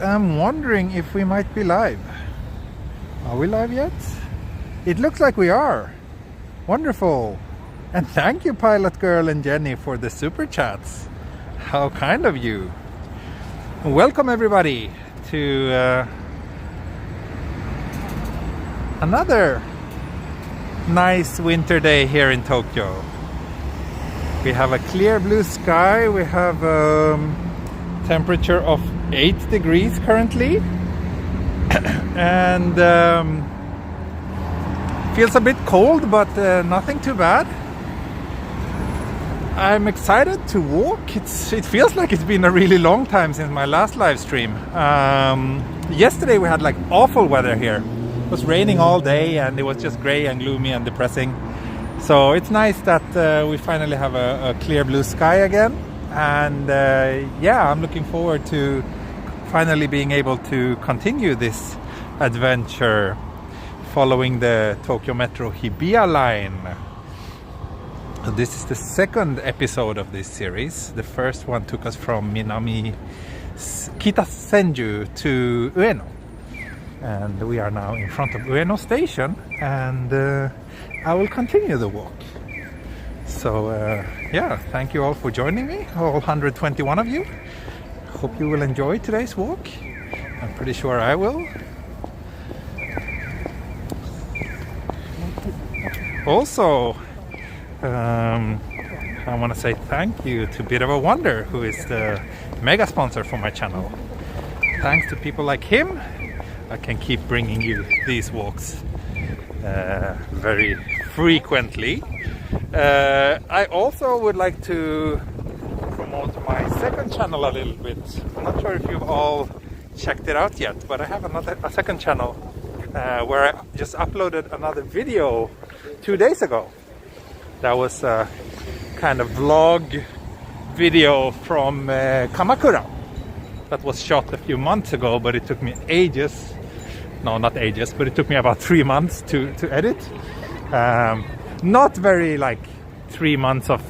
am wondering if we might be live. Are we live yet? It looks like we are. Wonderful. And thank you, Pilot Girl and Jenny, for the super chats. How kind of you. Welcome everybody to another nice winter day here in Tokyo. We have a clear blue sky. We have a temperature of 8 degrees currently. And feels a bit cold, but nothing too bad. I'm excited to walk. It feels like it's been a really long time since my last live stream. Yesterday we had like awful weather here. It was raining all day and it was just gray and gloomy and depressing. So it's nice that we finally have a clear blue sky again. And yeah, I'm looking forward to finally being able to continue this adventure following the Tokyo Metro Hibiya line. So this is the second episode of this series. The first one took us from Minami Kitasenju to Ueno. And we are now in front of Ueno station, and I will continue the walk. So yeah, thank you all for joining me, all 121 of you. Hope you will enjoy today's walk. I'm pretty sure I will. Also, I want to say thank you to Bit of a Wonder, who is the mega sponsor for my channel. Thanks to people like him, I can keep bringing you these walks very frequently. I also would like to promote my second channel a little bit. I'm not sure if you've all checked it out yet, but I have a second channel where I just uploaded another video 2 days ago. That was a kind of vlog video from Kamakura that was shot a few months ago, but it took me ages. No, not ages, but it took me about 3 months to edit. Not very like 3 months of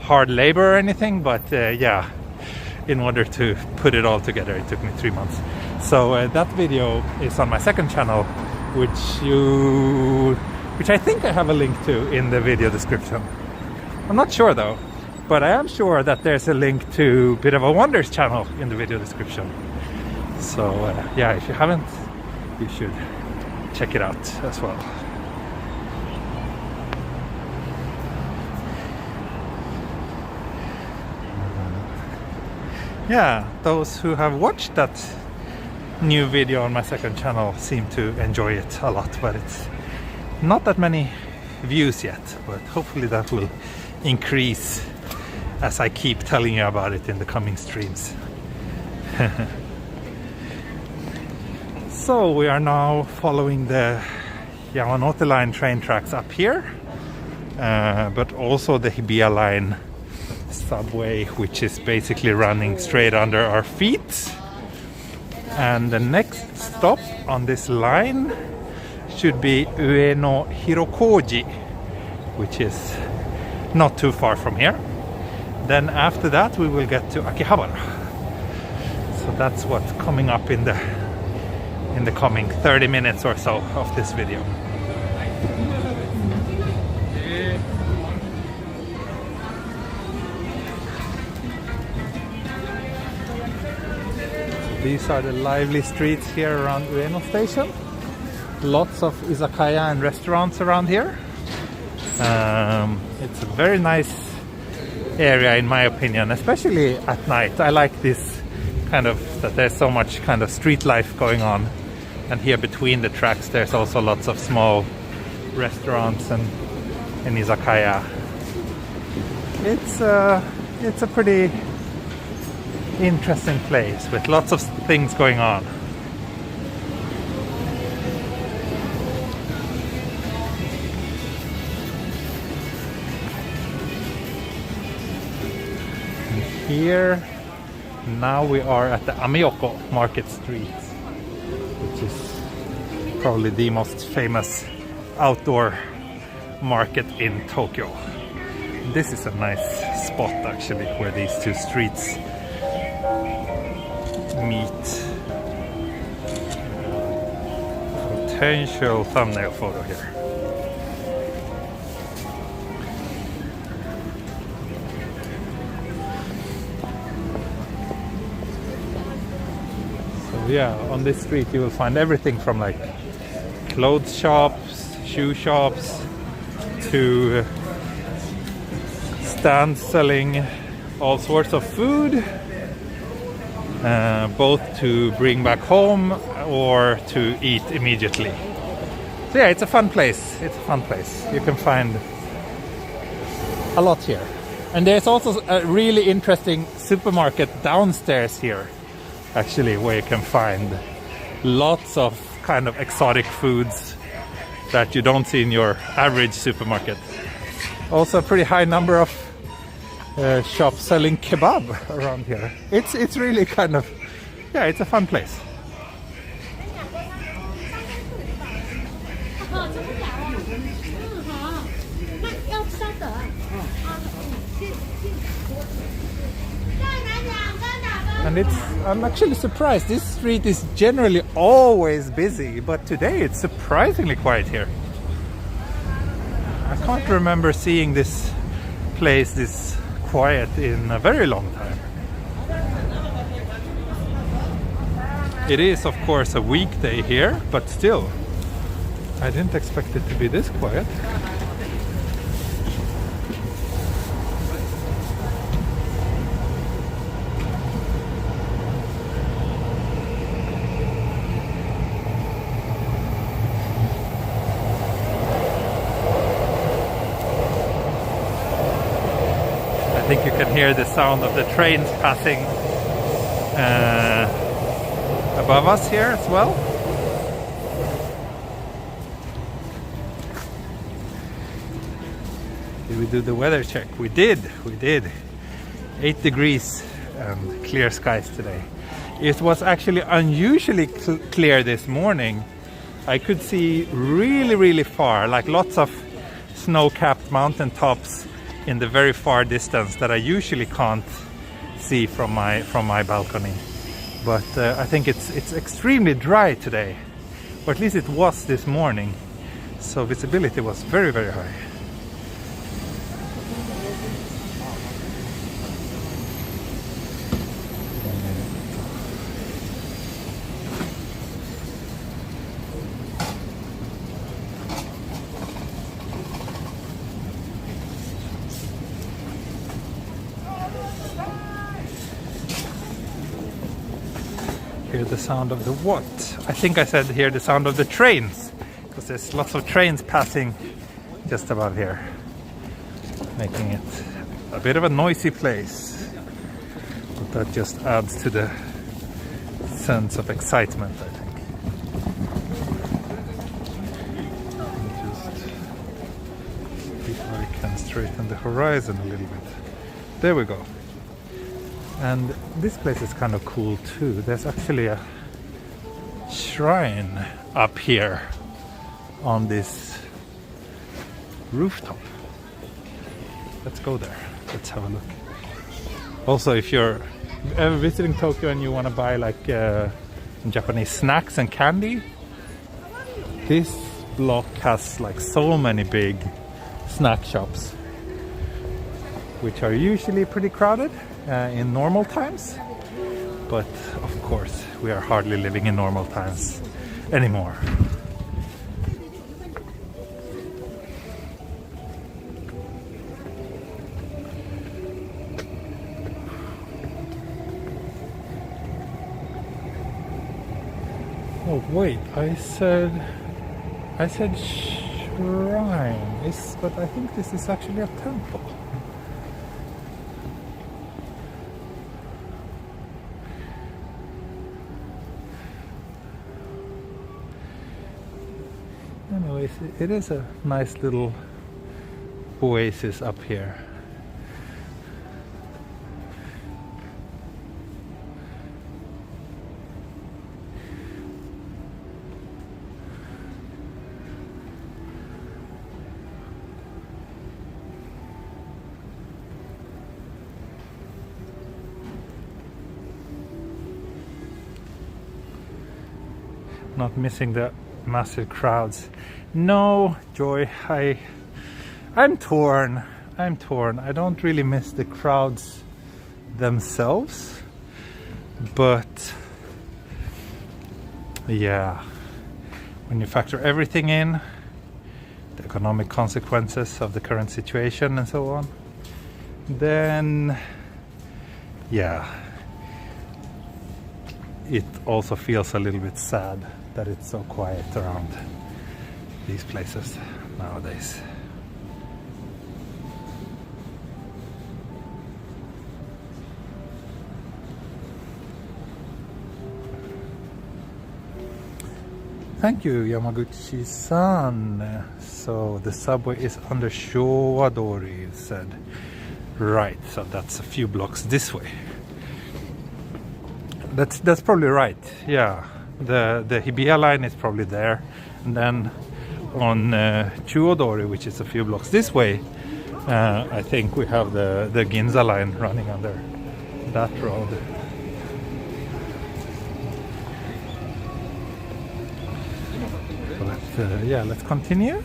hard labor or anything, but yeah, in order to put it all together, it took me 3 months. So that video is on my second channel, which I think I have a link to in the video description. I'm not sure though, but I am sure that there's a link to Bit of a Wonder's channel in the video description. So yeah, if you haven't, you should check it out as well. Yeah, those who have watched that new video on my second channel seem to enjoy it a lot, but it's not that many views yet, but hopefully that will increase as I keep telling you about it in the coming streams. So we are now following the Yamanote line train tracks up here, but also the Hibiya line subway, which is basically running straight under our feet. And the next stop on this line should be Ueno Hirokoji, which is not too far from here. Then after that we will get to Akihabara. So that's what's coming up in the coming 30 minutes or so of this video. These are the lively streets here around Ueno station. Lots of izakaya and restaurants around here. It's a very nice area in my opinion, especially at night. I like this kind of, that there's so much kind of street life going on. And here between the tracks there's also lots of small restaurants and izakaya. It's a pretty interesting place with lots of things going on. And here now we are at the Ameyoko Market Street, which is probably the most famous outdoor market in Tokyo. This is a nice spot actually, where these two streets meet. potential thumbnail photo here. So yeah, on this street you will find everything from like clothes shops, shoe shops, to stands selling all sorts of food, both to bring back home or to eat immediately. So yeah, it's a fun place. It's a fun place. You can find a lot here. And there's also a really interesting supermarket downstairs here, actually, where you can find lots of kind of exotic foods that you don't see in your average supermarket. Also a pretty high number of shops selling kebab around here. It's really kind of, yeah, it's a fun place. And I'm actually surprised. This street is generally always busy, but today it's surprisingly quiet here. I can't remember seeing this place this quiet in a very long time. It is, of course, a weekday here, but still, I didn't expect it to be this quiet. I think you can hear the sound of the trains passing above us here as well. Did we do the weather check? We did. 8 degrees and clear skies today. It was actually unusually clear this morning. I could see really far, like lots of snow-capped mountain tops in the very far distance that I usually can't see from my balcony. But I think it's extremely dry today, or at least it was this morning. So visibility was very high. Hear the sound of the what? I think I said hear the sound of the trains, because there's lots of trains passing just above here, making it a bit of a noisy place. But that just adds to the sense of excitement, I think. Just see if I can straighten the horizon a little bit. There we go. And this place is kind of cool too. There's actually a shrine up here on this rooftop. Let's go there. Let's have a look. Also, if you're ever visiting Tokyo and you want to buy like Japanese snacks and candy, this block has like so many big snack shops, which are usually pretty crowded in normal times, but of course we are hardly living in normal times anymore. Oh wait, I said shrine, but I think this is actually a temple. Anyways, it is a nice little oasis up here. Not missing the massive crowds. No, Joy, I'm torn. I don't really miss the crowds themselves, but yeah, when you factor everything in, the economic consequences of the current situation and so on, then yeah, it also feels a little bit sad that it's so quiet around these places nowadays. Thank you, Yamaguchi-san. So the subway is under Showadori, you said. Right, so that's a few blocks this way. That's probably right. Yeah, the Hibiya line is probably there, and then on Chuodori, which is a few blocks this way, I think we have the Ginza line running under that road. But yeah, let's continue.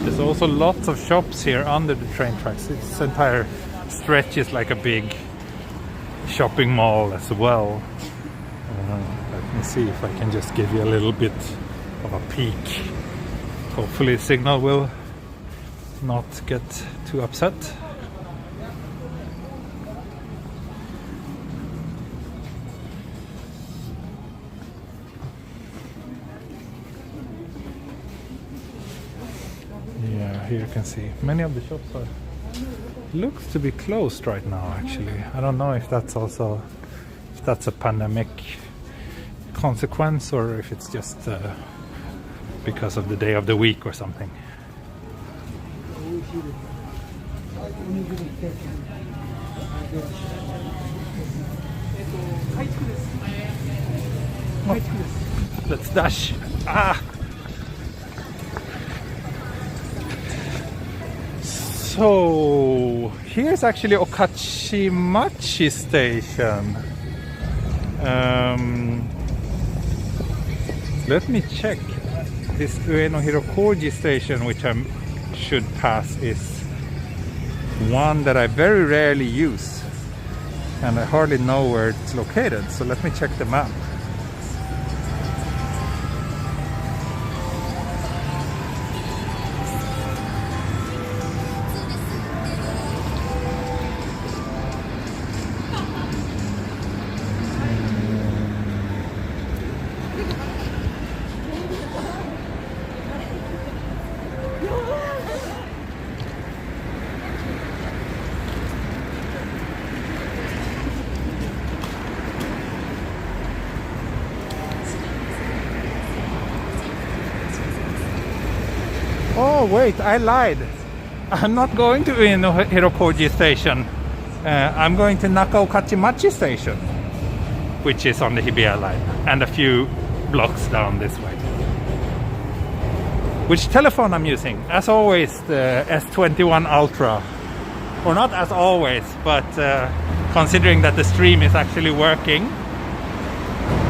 There's also lots of shops here under the train tracks. This entire stretch is like a big shopping mall as well. Let me see if I can just give you a little bit of a peek. Hopefully the signal will not get too upset. Yeah, here you can see many of the shops are looks to be closed right now. Actually, I don't know if that's a pandemic consequence or if it's just because of the day of the week or something. Oh, let's dash. So here's actually Okachimachi station. Let me check. This Ueno Hirokoji station, which I should pass, is one that I very rarely use, and I hardly know where it's located. So let me check the map. Oh wait, I lied. I'm not going to Ueno Hirokoji station. I'm going to Nakaokachimachi station, which is on the Hibiya line and a few blocks down this way. Which telephone I'm using? As always, the S21 Ultra. Or not as always, but considering that the stream is actually working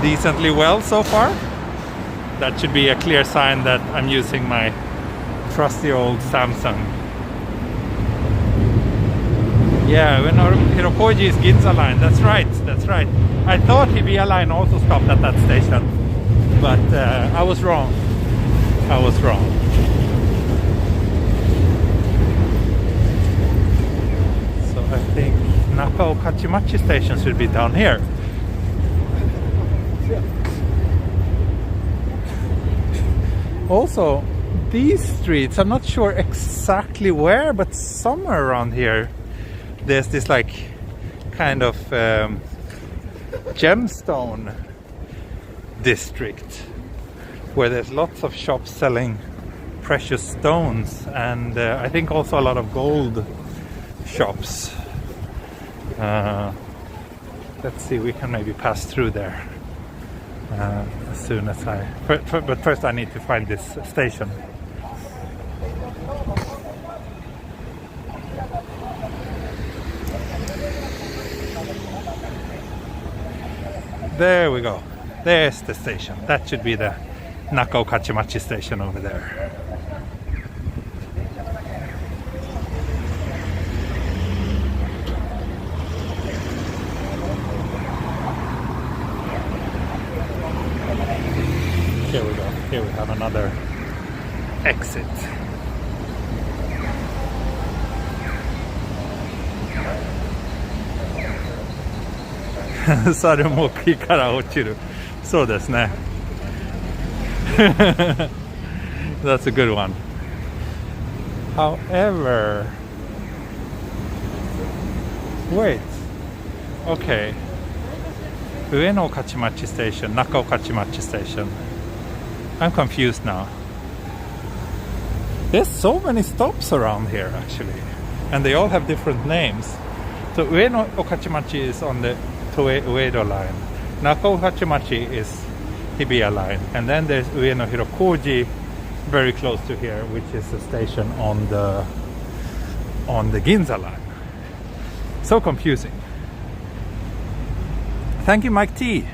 decently well so far, that should be a clear sign that I'm using my trusty old Samsung. Yeah, when Hirokoji is Ginza line. That's right. I thought Hibiya line also stopped at that station, but I was wrong. So I think Nakaokachimachi station should be down here. Also, these streets, I'm not sure exactly where, but somewhere around here there's this like kind of gemstone district where there's lots of shops selling precious stones, and I think also a lot of gold shops. Let's see, we can maybe pass through there as soon as but first I need to find this station. There we go. There's the station. That should be the Nakao Kachimachi station over there. Here we go. Here we have another exit. Sarumoki kara ochiru. So desu ne. That's a good one. However, wait. Okay. Ueno Kachimachi station, Nakao Kachimachi station. I'm confused now. There's so many stops around here actually, and they all have different names. So Ueno Okachimachi is on the Toei Uedo line. Nakao Kachimachi is Hibiya line, and then there's Ueno Hirokoji very close to here, which is a station on the Ginza line. So confusing. Thank you, Mike T,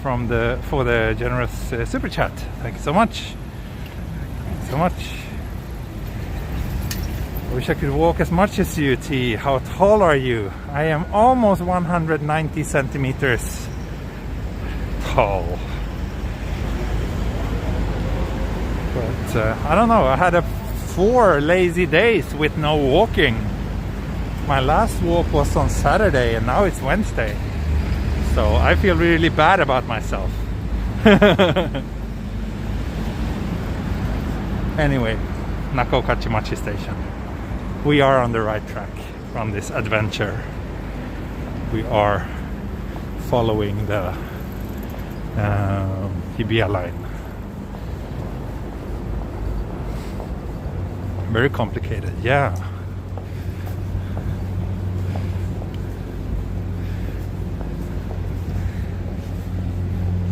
for the generous super chat. Thank you so much. Thank you so much. I wish I could walk as much as you, T. How tall are you? I am almost 190 centimeters tall. But I don't know, I had 4 lazy days with no walking. My last walk was on Saturday and now it's Wednesday. So I feel really bad about myself. Anyway, Nakao Kachimachi station. We are on the right track from this adventure. We are following the Hibiya line. Very complicated, yeah.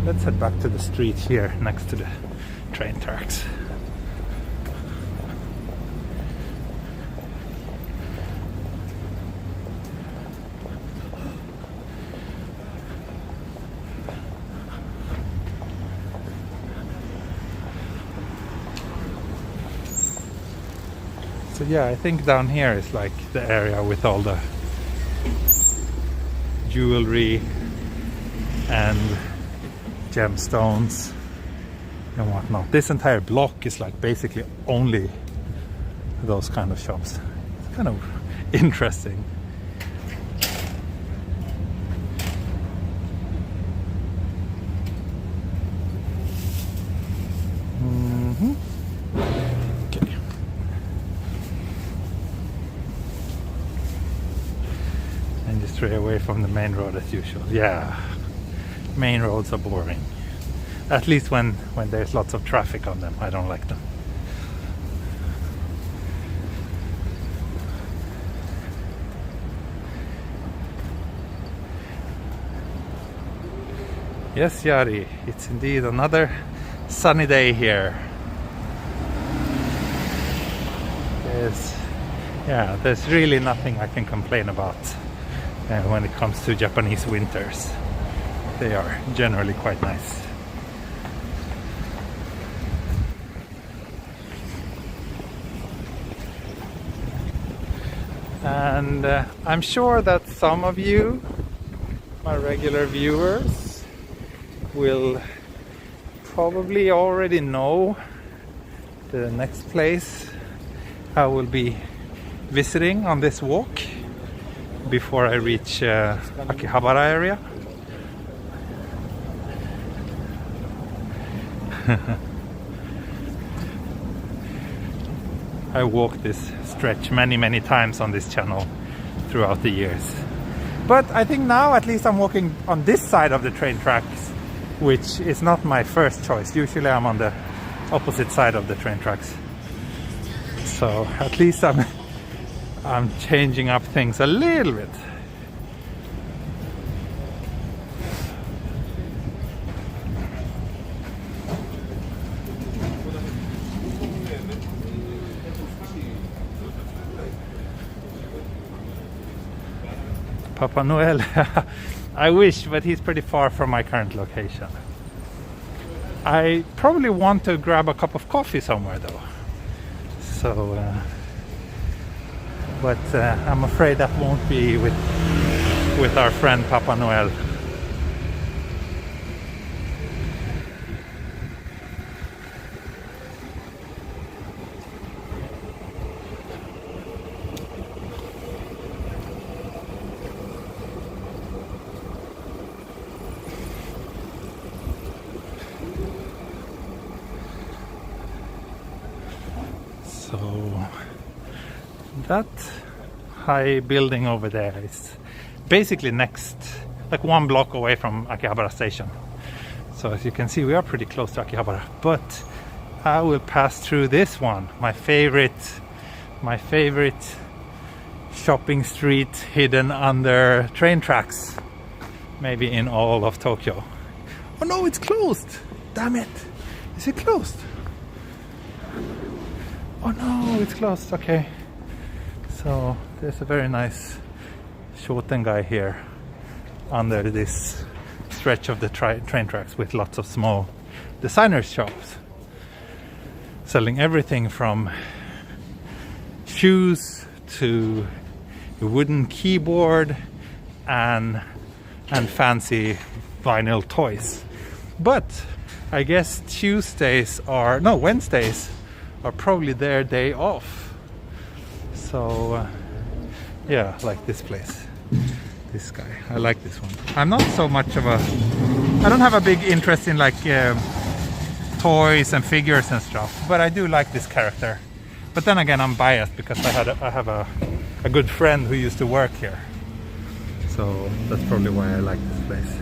Let's head back to the street here next to the train tracks. So yeah, I think down here is like the area with all the jewelry and gemstones and whatnot. This entire block is like basically only those kind of shops. It's kind of interesting. Okay. And just stray away from the main road as usual. Yeah. Main roads are boring. At least when there's lots of traffic on them. I don't like them. Yes, Yari, it's indeed another sunny day here. There's really nothing I can complain about when it comes to Japanese winters. They are generally quite nice. And I'm sure that some of you, my regular viewers, will probably already know the next place I will be visiting on this walk before I reach Akihabara area. I walked this stretch many times on this channel throughout the years. But I think now at least I'm walking on this side of the train tracks, which is not my first choice. Usually I'm on the opposite side of the train tracks. So at least I'm changing up things a little bit. Papa Noel, I wish, but he's pretty far from my current location. I probably want to grab a cup of coffee somewhere though. So, but I'm afraid that won't be with our friend Papa Noel. So that high building over there is basically next, like 1 block away from Akihabara station. So as you can see, we are pretty close to Akihabara, but I will pass through this one, my favorite shopping street hidden under train tracks, maybe in all of Tokyo. Oh no, it's closed! Damn it! Is it closed? Oh no, it's closed. Okay. So there's a very nice shoten guy here under this stretch of the train tracks with lots of small designers shops selling everything from shoes to a wooden keyboard and fancy vinyl toys. But I guess Wednesdays are probably their day off. So yeah, like this place, this guy, I like this one. I'm not so much of I don't have a big interest in like toys and figures and stuff, but I do like this character. But then again, I'm biased because I have a good friend who used to work here, so that's probably why I like this place.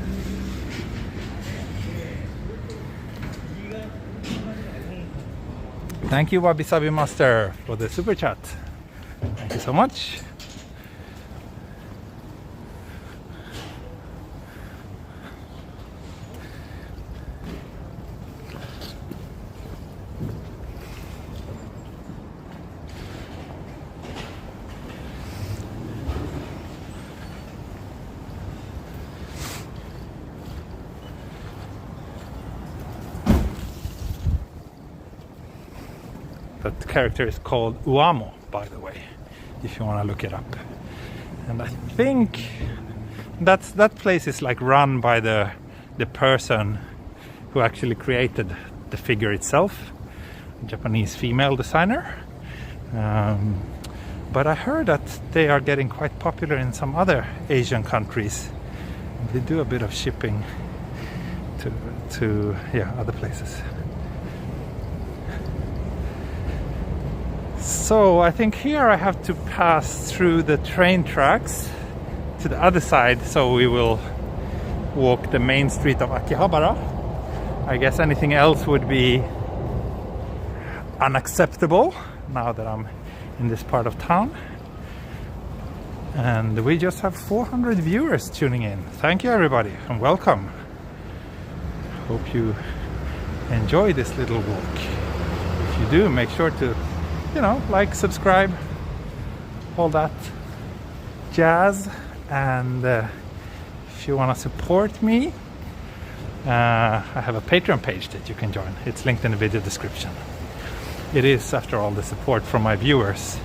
Thank you, Wabi Sabi Master, for the super chat. Thank you so much. That character is called Ueno, by the way, if you want to look it up. And I think that place is like run by the person who actually created the figure itself, a Japanese female designer. But I heard that they are getting quite popular in some other Asian countries. They do a bit of shipping to other places. So I think here I have to pass through the train tracks to the other side, so we will walk the main street of Akihabara. I guess anything else would be unacceptable now that I'm in this part of town. And we just have 400 viewers tuning in. Thank you everybody and welcome. Hope you enjoy this little walk. If you do, make sure to like, subscribe, all that jazz. And if you want to support me, I have a Patreon page that you can join. It's linked in the video description. It is, after all, the support from my viewers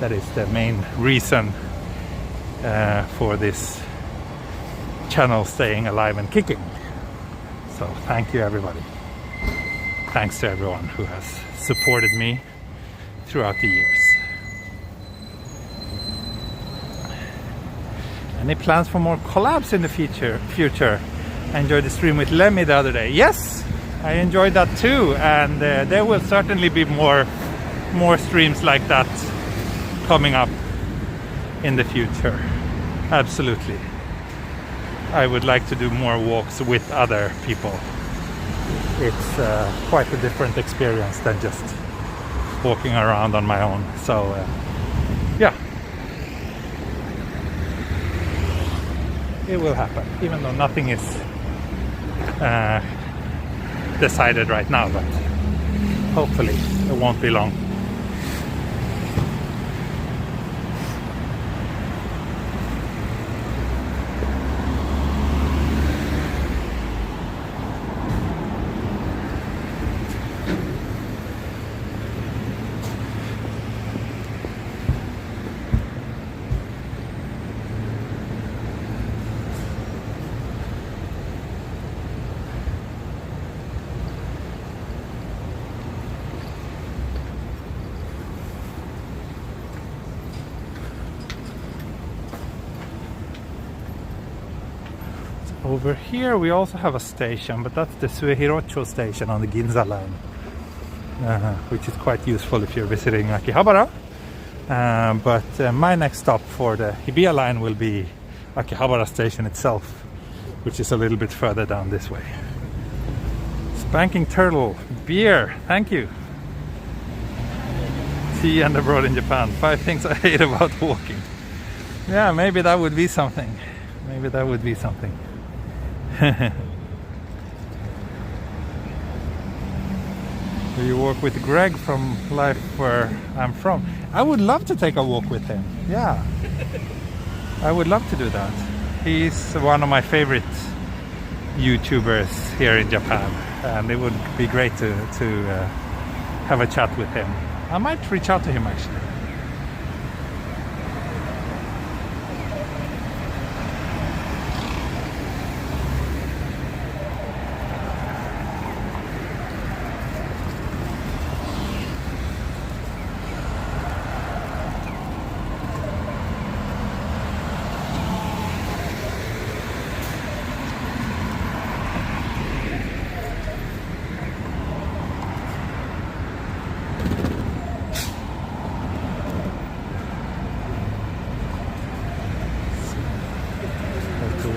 that is the main reason for this channel staying alive and kicking. So thank you everybody. Thanks to everyone who has supported me throughout the years. Any plans for more collabs in the future? I enjoyed the stream with Lemmy the other day. Yes, I enjoyed that too, and there will certainly be more more streams like that coming up in the future. Absolutely. I would like to do more walks with other people. It's quite a different experience than just walking around on my own. So yeah, it will happen, even though nothing is decided right now, but hopefully it won't be long. Over here we also have a station, but that's the Suehirocho station on the Ginza line, which is quite useful if you're visiting Akihabara. But my next stop for the Hibiya line will be Akihabara station itself, which is a little bit further down this way. Spanking Turtle, beer, thank you. Tea and abroad in Japan, 5 things I hate about walking. Yeah, maybe that would be something. Maybe that would be something. Do you walk with Greg from Life Where I'm From? I would love to take a walk with him. Yeah, I would love to do that. He's one of my favorite YouTubers here in Japan, and it would be great to have a chat with him. I might reach out to him actually.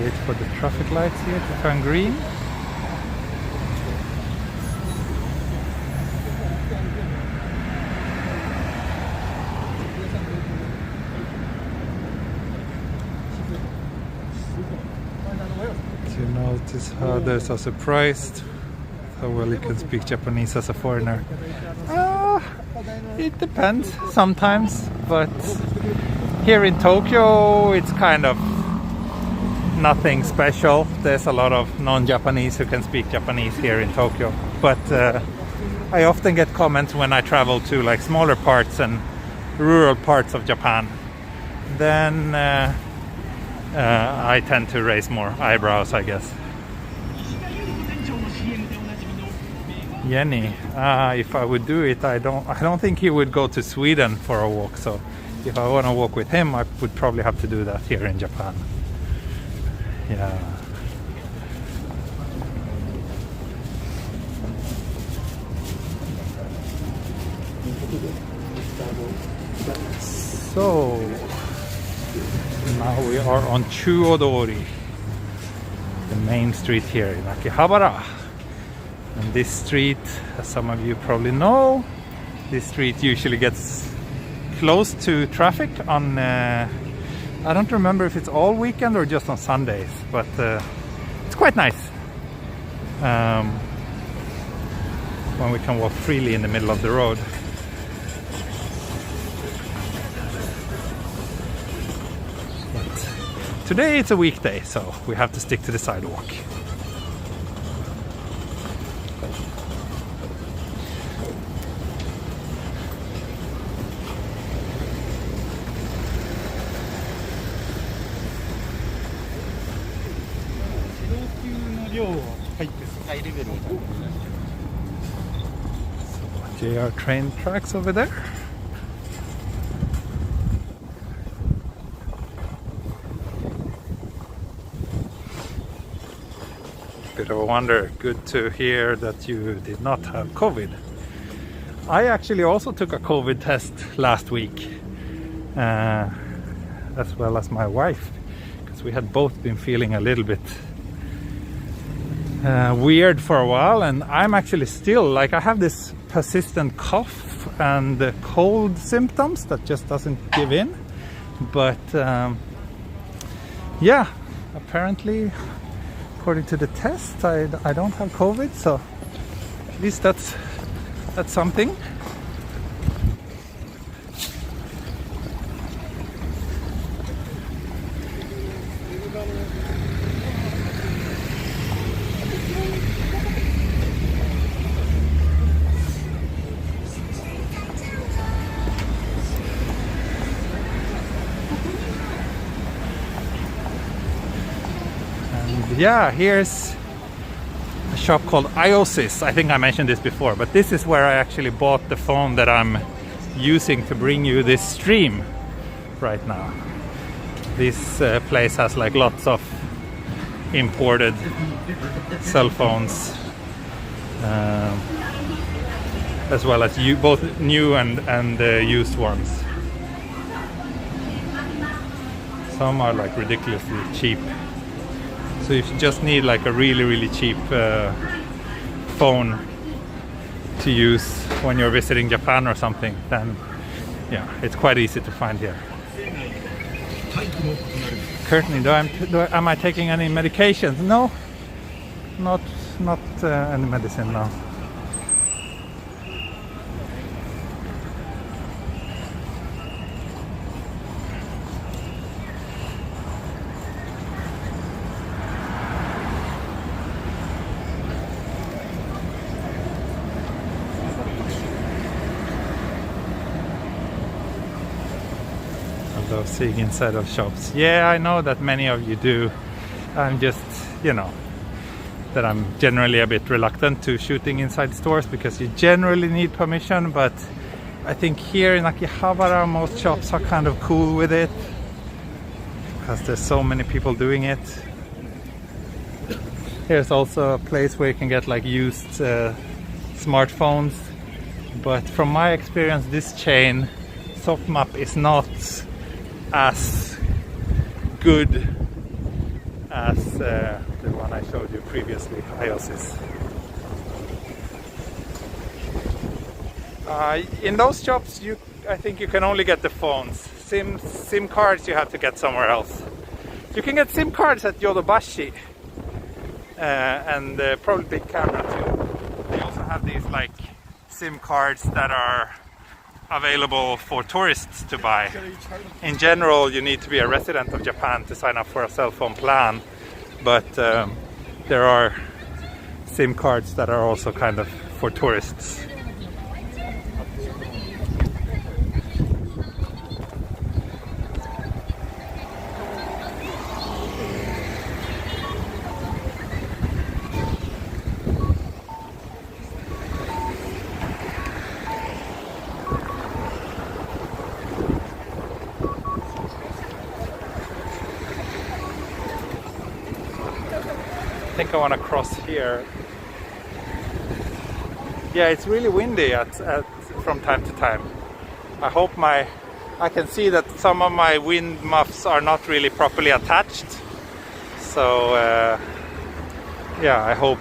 Wait for the traffic lights here to turn green. Do you notice how others are surprised how well you can speak Japanese as a foreigner? It depends sometimes, but here in Tokyo it's kind of nothing special. There's a lot of non-Japanese who can speak Japanese here in Tokyo, but I often get comments when I travel to like smaller parts and rural parts of Japan. Then I tend to raise more eyebrows, I guess. Jenny, if I would do it, I don't think he would go to Sweden for a walk. So if I want to walk with him, I would probably have to do that here in Japan. Yeah. So now we are on Chuodori, the main street here in Akihabara. And this street, as some of you probably know, this street usually gets close to traffic on I don't remember if it's all weekend or just on Sundays, but it's quite nice when we can walk freely in the middle of the road. But today it's a weekday, so we have to stick to the sidewalk. JR train tracks over there. Bit of a wonder. Good to hear that you did not have COVID. I actually also took a COVID test last week, as well as my wife, because we had both been feeling a little bit weird for a while, and I'm actually still, like, I have this persistent cough and cold symptoms that just doesn't give in. But yeah, apparently, according to the test, I don't have COVID, so at least that's something. Yeah, here's a shop called Iosis. I think I mentioned this before, but this is where I actually bought the phone that I'm using to bring you this stream right now. This place has like lots of imported cell phones, as well as both new and used ones. Some are like ridiculously cheap. So if you just need like a really cheap phone to use when you're visiting Japan or something, then yeah, it's quite easy to find here. Currently, am I taking any medications? No, not any medicine now. Of seeing inside of shops. Yeah, I know that many of you do. I'm just, that I'm generally a bit reluctant to shooting inside stores because you generally need permission, but I think here in Akihabara most shops are kind of cool with it because there's so many people doing it. Here's also a place where you can get like used smartphones, but from my experience this chain, Softmap, is not as good as the one I showed you previously, Iosis. In those shops, I think you can only get the phones. SIM cards you have to get somewhere else. You can get SIM cards at Yodobashi, and probably big camera too. They also have these like SIM cards that are available for tourists to buy. In general, you need to be a resident of Japan to sign up for a cell phone plan, but there are SIM cards that are also kind of for tourists. I think I want to cross here. Yeah, it's really windy from time to time. I hope I can see that some of my wind muffs are not really properly attached. So yeah, I hope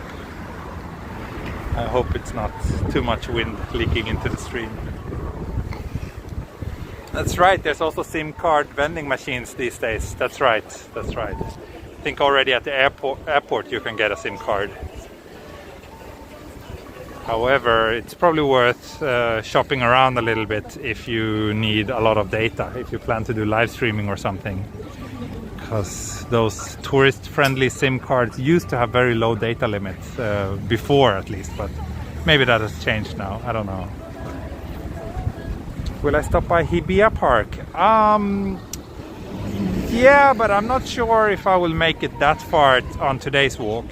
it's not too much wind leaking into the stream. That's right, there's also SIM card vending machines these days. That's right. I think already at the airport you can get a SIM card. However, it's probably worth shopping around a little bit if you need a lot of data, if you plan to do live streaming or something. Because those tourist-friendly SIM cards used to have very low data limits, before at least, but maybe that has changed now, I don't know. Will I stop by Hibiya Park? Yeah, but I'm not sure if I will make it that far on today's walk.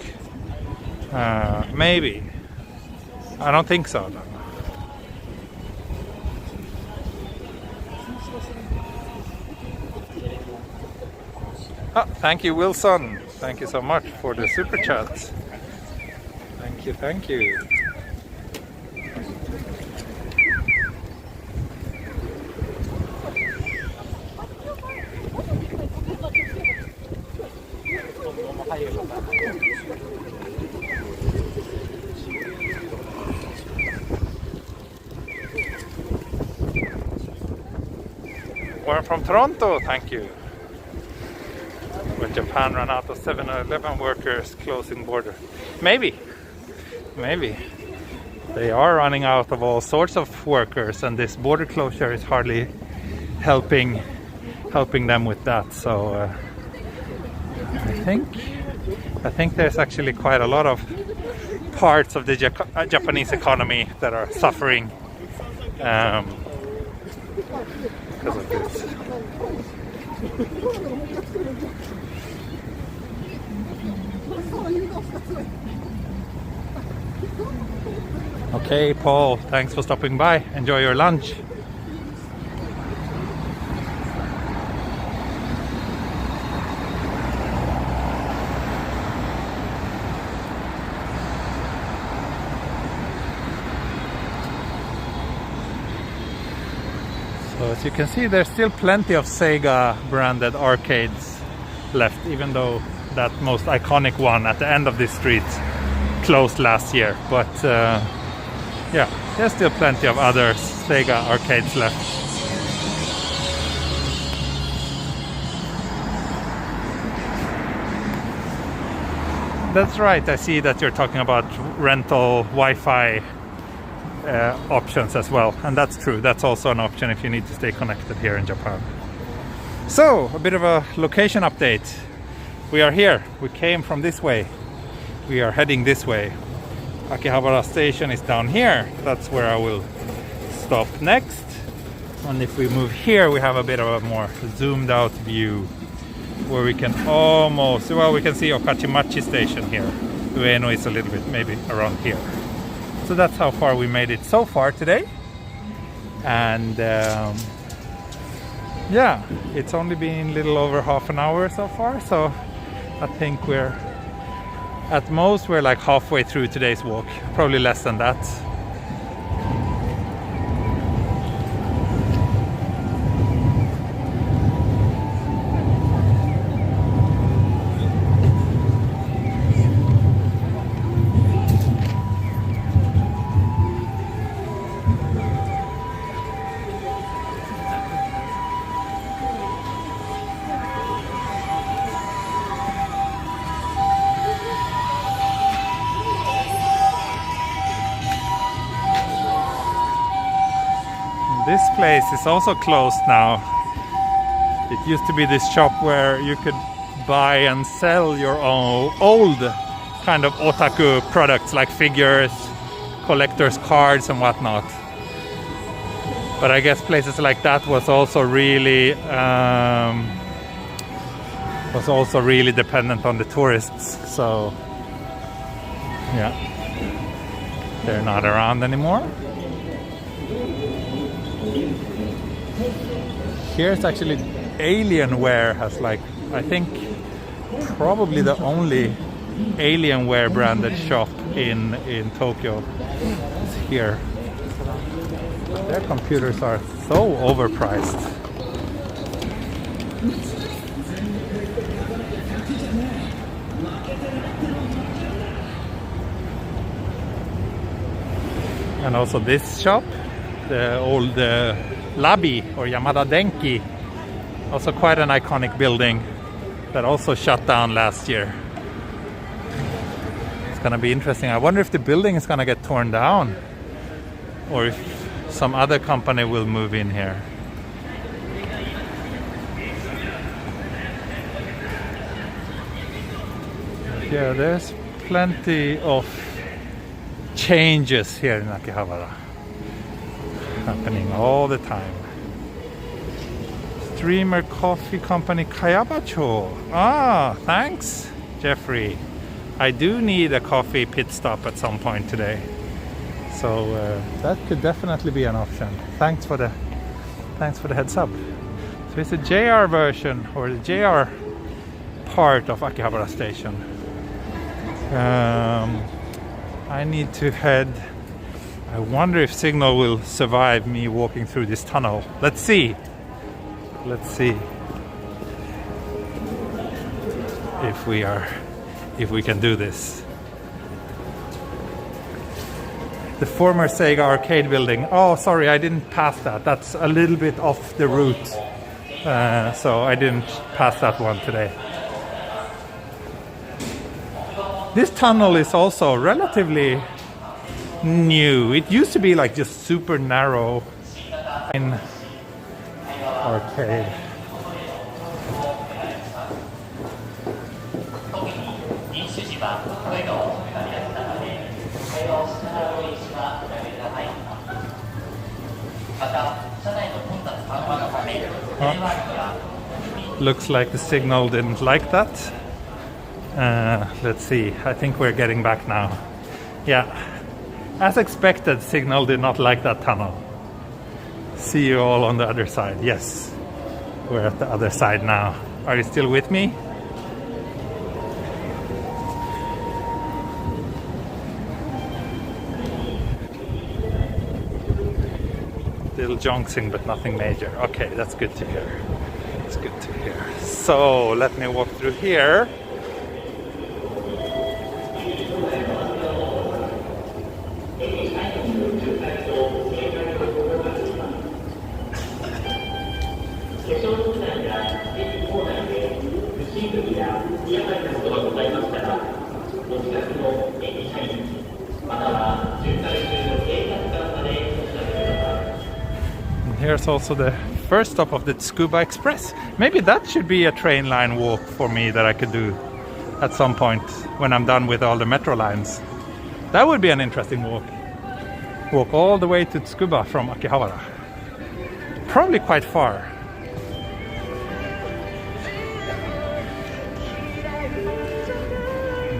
Maybe. I don't think so, though. Oh, thank you, Wilson. Thank you so much for the super chat. Thank you. We're from Toronto, thank you. When Japan ran out of 7-Eleven workers closing border. Maybe. They are running out of all sorts of workers, and this border closure is hardly helping them with that. So I think there's actually quite a lot of parts of the Japanese economy that are suffering because of this. Okay, Paul, thanks for stopping by. Enjoy your lunch. So as you can see, there's still plenty of Sega branded arcades left, even though that most iconic one at the end of this street closed last year. But yeah, there's still plenty of other Sega arcades left. That's right, I see that you're talking about rental Wi-Fi options as well, and that's true. That's also an option if you need to stay connected here in Japan. So, a bit of a location update. We are here. We came from this way. We are heading this way. Akihabara station is down here. That's where I will stop next. And if we move here, we have a bit of a more zoomed out view where we can almost, well, we can see Okachimachi station here. Ueno is a little bit maybe around here. So that's how far we made it so far today. And yeah, it's only been a little over half an hour so far. So I think we're like halfway through today's walk, probably less than that. This place is also closed now. It used to be this shop where you could buy and sell your own old kind of otaku products like figures, collector's cards and whatnot. But I guess places like that was also really dependent on the tourists. So yeah, they're not around anymore. Here's actually Alienware has, like, I think probably the only Alienware branded shop in Tokyo is here. Their computers are so overpriced. And also this shop, the old Labi or Yamada Denki, also quite an iconic building that also shut down last year. It's gonna be interesting. I wonder if the building is gonna get torn down or if some other company will move in here. Yeah, there's plenty of changes here in Akihabara happening all the time. Streamer coffee company Kayabacho. Ah, thanks, Jeffrey. I do need a coffee pit stop at some point today, so that could definitely be an option. Thanks for the heads up. So it's a JR version, or the JR part of Akihabara station. I need to head. I wonder if signal will survive me walking through this tunnel. Let's see. Let's see if we can do this. The former Sega arcade building. Oh, sorry, I didn't pass that. That's a little bit off the route. so I didn't pass that one today. This tunnel is also relatively new. It used to be like just super narrow in arcade. Looks like the signal didn't like that. Let's see, I think we're getting back now. Yeah, as expected, signal did not like that tunnel. See you all on the other side. Yes, we're at the other side now. Are you still with me? Little jonksing, but nothing major. Okay, that's good to hear. It's good to hear. So let me walk through here. Here's also the first stop of the Tsukuba Express. Maybe that should be a train line walk for me that I could do at some point when I'm done with all the metro lines. That would be an interesting walk. Walk all the way to Tsukuba from Akihabara. Probably quite far.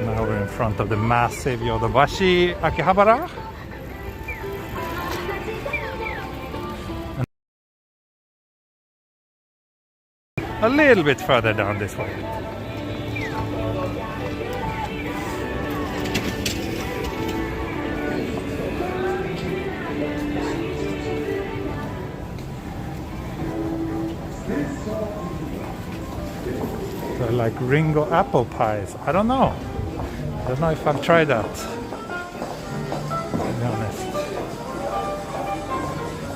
Now we're in front of the massive Yodobashi Akihabara. A little bit further down this way. They're like Ringo apple pies. I don't know. I don't know if I've tried that, to be honest.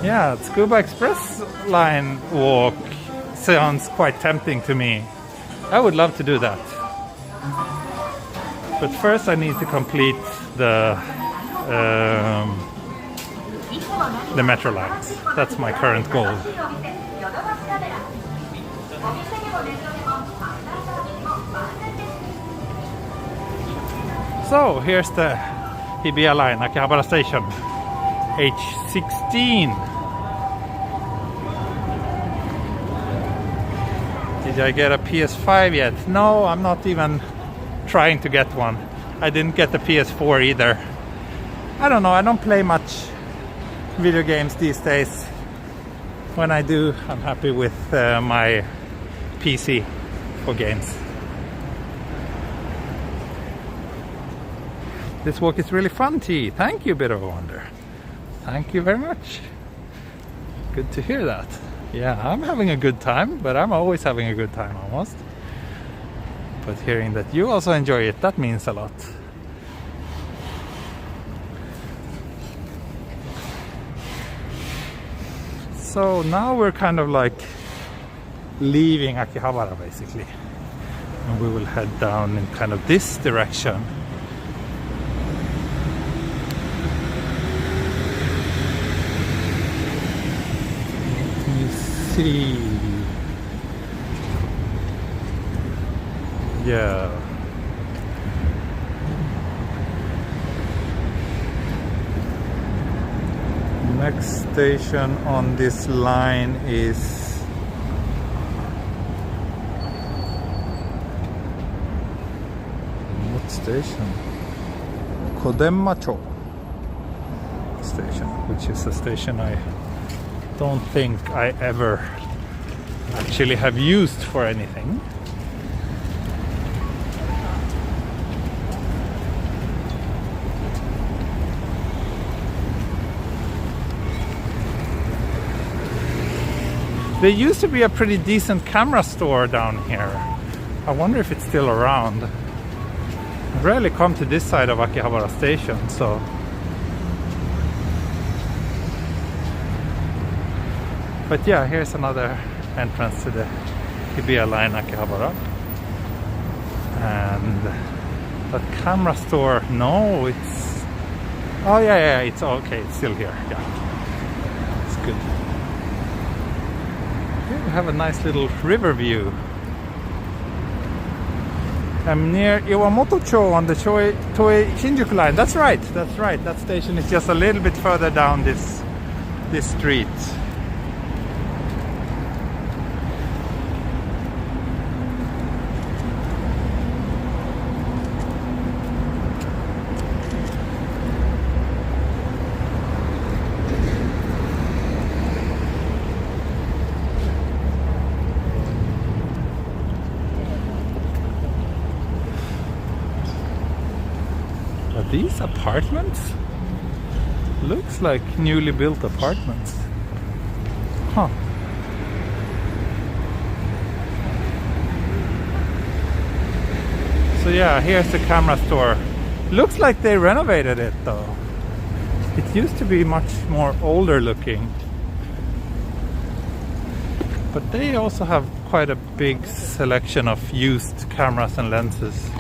Yeah, Tsukuba Express line walk sounds quite tempting to me. I would love to do that. But first I need to complete the metro lines. That's my current goal. So here's the Hibiya line, Akihabara station, H16. Did I get a PS5 yet? No, I'm not even trying to get one. I didn't get the PS4 either. I don't know, I don't play much video games these days. When I do, I'm happy with my PC for games. This walk is really fun, T. Thank you, Bit of a Wonder. Thank you very much. Good to hear that. Yeah, I'm having a good time, but I'm always having a good time almost. But hearing that you also enjoy it, that means a lot. So now we're kind of like leaving Akihabara basically. And we will head down in kind of this direction. See. Yeah. Next station on this line is what station? Kayabacho station, which is a station I don't think I ever actually have used for anything. There used to be a pretty decent camera store down here. I wonder if it's still around. I rarely come to this side of Akihabara station, so but yeah, here's another entrance to the Hibiya line Akihabara. And that camera store, no, it's... Oh yeah, it's okay, it's still here, yeah. It's good. Here we have a nice little river view. I'm near Iwamotocho on the Toei Shinjuku line. That's right. That station is just a little bit further down this street. These apartments looks like newly built apartments. Huh. So yeah, here's the camera store. Looks like they renovated it though. It used to be much more older looking. But they also have quite a big selection of used cameras and lenses.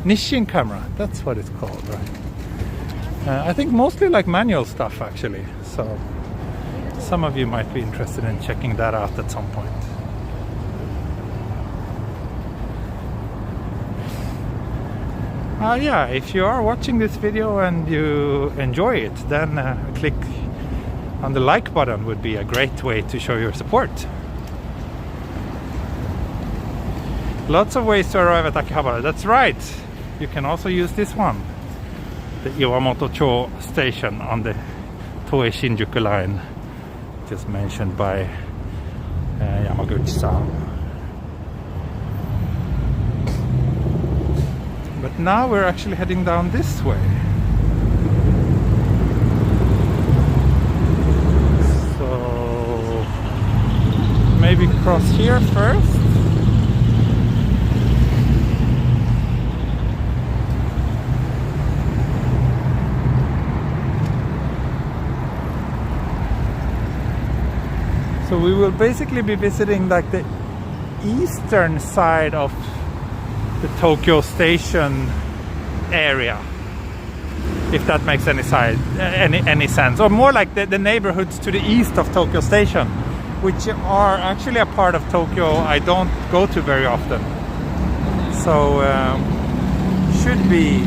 Nishin camera, that's what it's called, right? I think mostly like manual stuff actually, so some of you might be interested in checking that out at some point. Yeah, if you are watching this video and you enjoy it, then click on the like button would be a great way to show your support. Lots of ways to arrive at Akihabara, that's right! You can also use this one, the Iwamotocho station on the Toei Shinjuku line, just mentioned by Yamaguchi-san. But now we're actually heading down this way. So maybe cross here first. So we will basically be visiting like the eastern side of the Tokyo Station area, if that makes any sense, or more like the neighborhoods to the east of Tokyo Station, which are actually a part of Tokyo I don't go to very often. So should be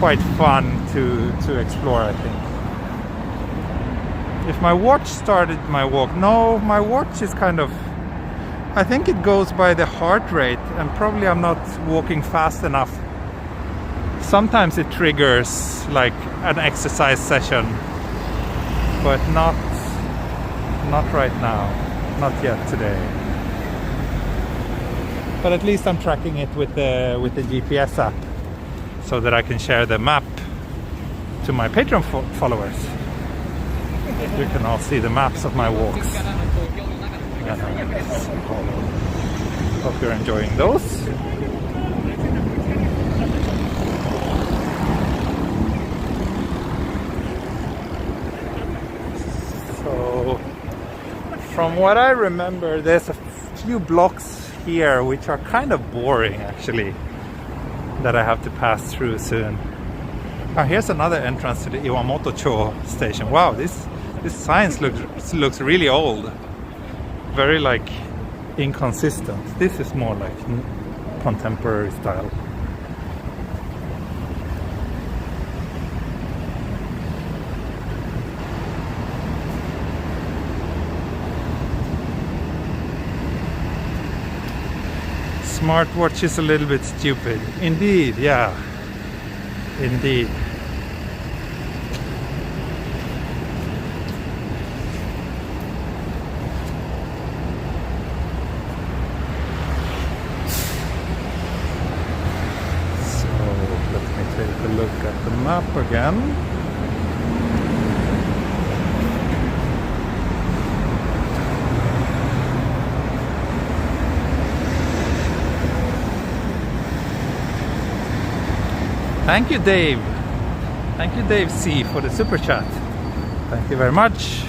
quite fun to explore, I think. If my watch started my walk, no, my watch is kind of, I think it goes by the heart rate, and probably I'm not walking fast enough. Sometimes it triggers like an exercise session, but not right now, not yet today. But at least I'm tracking it with the GPS app, so that I can share the map to my Patreon followers. You can all see the maps of my walks. Hope you're enjoying those. So, from what I remember, there's a few blocks here which are kind of boring actually, that I have to pass through soon. Oh, here's another entrance to the Iwamotocho station. Wow, this sign looks really old. Very like inconsistent. This is more like contemporary style. Smartwatch is a little bit stupid. Indeed, yeah. Indeed. Look at the map again. Thank you, Dave. Thank you, Dave C, for the super chat. Thank you very much.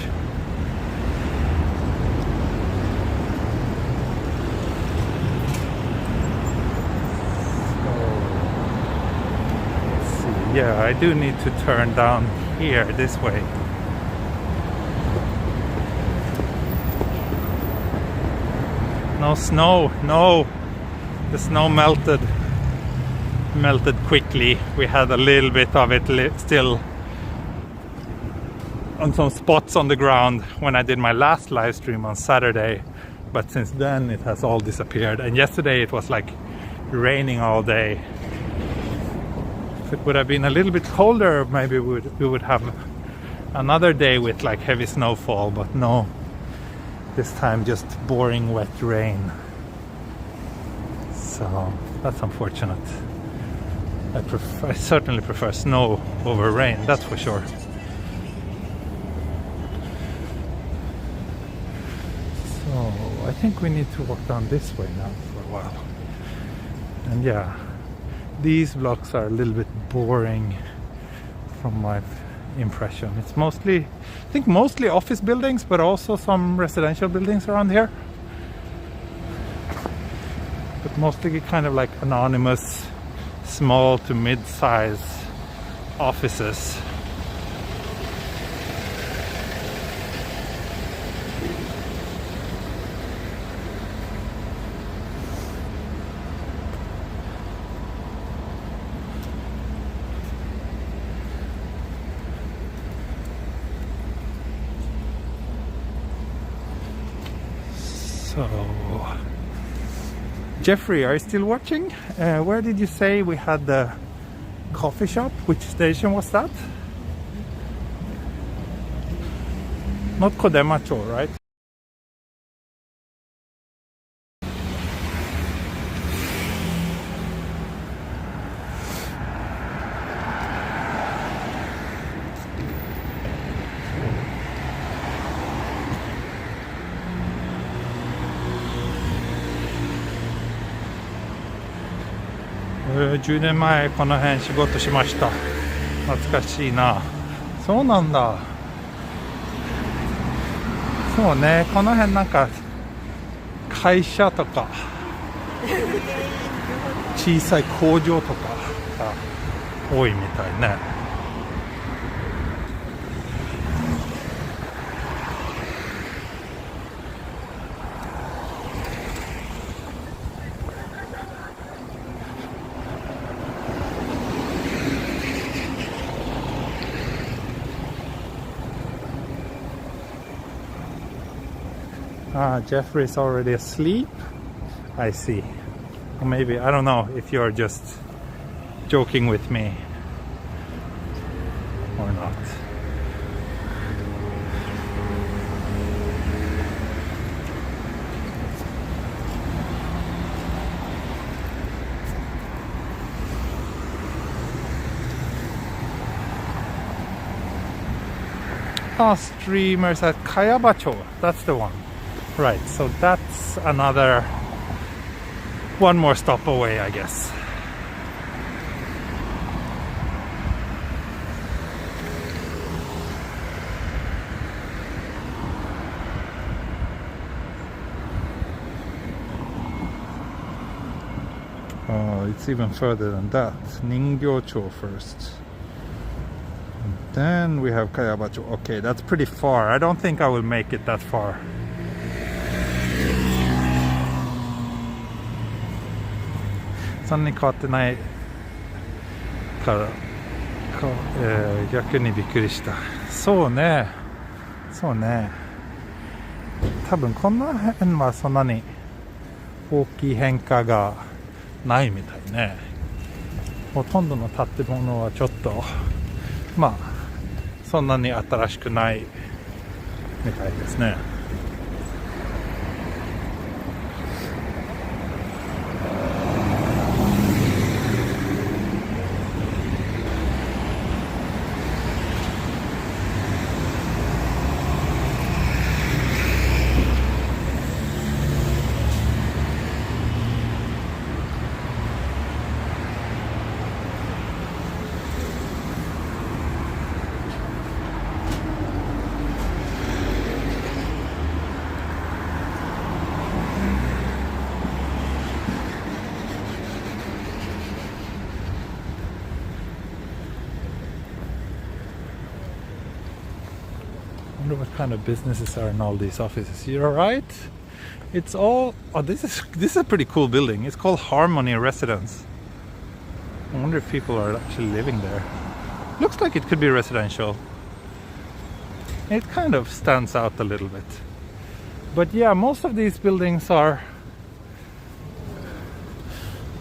Yeah, I do need to turn down here this way. No snow, no. The snow melted quickly. We had a little bit of it still on some spots on the ground when I did my last live stream on Saturday, but since then it has all disappeared. And yesterday it was like raining all day. If it would have been a little bit colder, maybe we would have another day with like heavy snowfall, but no, this time just boring wet rain. So that's unfortunate. I certainly prefer snow over rain, that's for sure. So I think we need to walk down this way now for a while. And yeah, these blocks are a little bit boring from my impression. It's mostly, I think mostly office buildings, but also some residential buildings around here. But mostly kind of like anonymous, small to mid-size offices. So, Jeffrey, are you still watching? Where did you say we had the coffee shop? Which station was that? Not Kayabacho, right?10年前この辺仕事しました。懐かしいな。そうなんだ。そうね、この辺なんか会社とか小さい工場とかが多いみたいね。Jeffrey's already asleep. I see. Or maybe, I don't know if you're just joking with me or not. Streamers at Kayabacho. That's the one. Right, so that's another one more stop away, I guess. Oh, it's even further than that. Ningyocho first. And then we have Kayabacho. Okay, that's pretty far. I don't think I will make it that far. Suddenly caught the night. 逆にびっくりした。そうね。そうね。多分この辺はそんなに大きい変化がないみたいね。ほとんどの建物はちょっとまあそんなに新しくないみたいですね。wonder what kind of businesses are in all these offices. You're right. It's all... Oh, this is a pretty cool building. It's called Harmony Residence. I wonder if people are actually living there. Looks like it could be residential. It kind of stands out a little bit. But yeah, most of these buildings are...